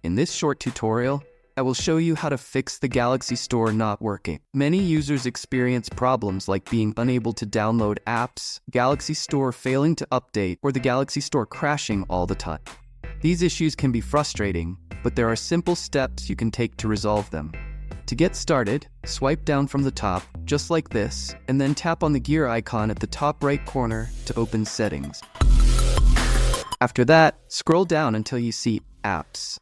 In this short tutorial, I will show you how to fix the Galaxy Store not working. Many users experience problems like being unable to download apps, Galaxy Store failing to update, or the Galaxy Store crashing all the time. These issues can be frustrating, but there are simple steps you can take to resolve them. To get started, swipe down from the top, just like this, and then tap on the gear icon at the top right corner to open Settings. After that, scroll down until you see Apps.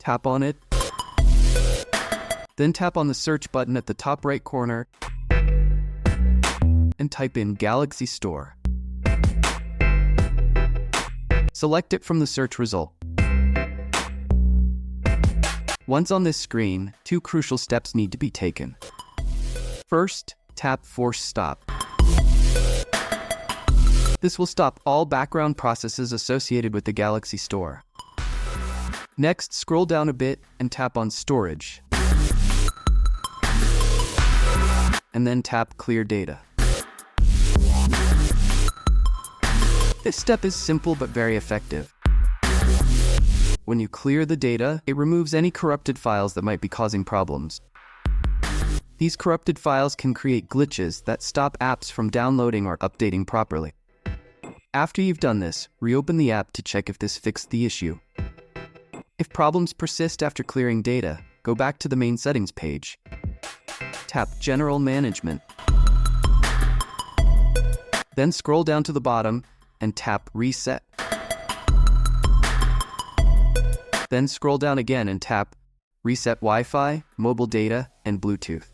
Tap on it, then tap on the search button at the top right corner and type in Galaxy Store. Select it from the search result. Once on this screen, two crucial steps need to be taken. First, tap Force Stop. This will stop all background processes associated with the Galaxy Store. Next, scroll down a bit and tap on Storage. And then tap Clear Data. This step is simple but very effective. When you clear the data, it removes any corrupted files that might be causing problems. These corrupted files can create glitches that stop apps from downloading or updating properly. After you've done this, reopen the app to check if this fixed the issue. If problems persist after clearing data, go back to the main settings page. Tap General Management. Then scroll down to the bottom and tap Reset. Then scroll down again and tap Reset Wi-Fi, Mobile Data, and Bluetooth.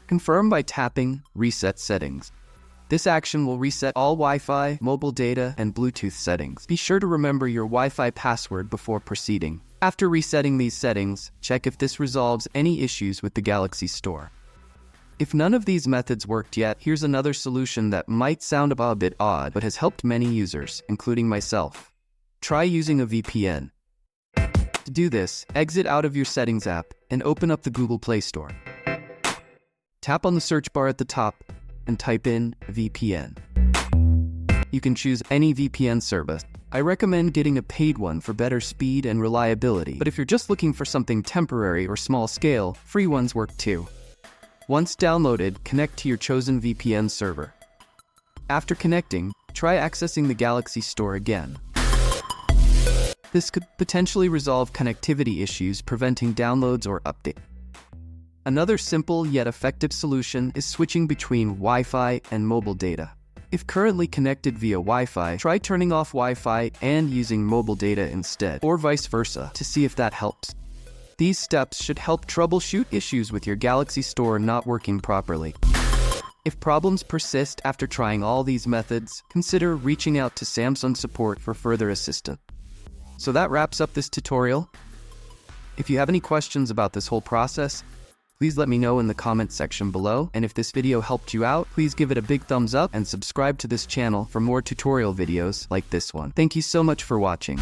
Confirm by tapping Reset Settings. This action will reset all Wi-Fi, mobile data, and Bluetooth settings. Be sure to remember your Wi-Fi password before proceeding. After resetting these settings, check if this resolves any issues with the Galaxy Store. If none of these methods worked yet, here's another solution that might sound a bit odd, but has helped many users, including myself. Try using a VPN. To do this, exit out of your Settings app and open up the Google Play Store. Tap on the search bar at the top and type in VPN. You can choose any VPN service. I recommend getting a paid one for better speed and reliability, but if you're just looking for something temporary or small scale, free ones work too. Once downloaded, connect to your chosen VPN server. After connecting, try accessing the Galaxy Store again. This could potentially resolve connectivity issues preventing downloads or updates. Another simple yet effective solution is switching between Wi-Fi and mobile data. If currently connected via Wi-Fi, try turning off Wi-Fi and using mobile data instead, or vice versa, to see if that helps. These steps should help troubleshoot issues with your Galaxy Store not working properly. If problems persist after trying all these methods, consider reaching out to Samsung support for further assistance. So that wraps up this tutorial. If you have any questions about this whole process, please let me know in the comments section below, and if this video helped you out, please give it a big thumbs up and subscribe to this channel for more tutorial videos like this one. Thank you so much for watching.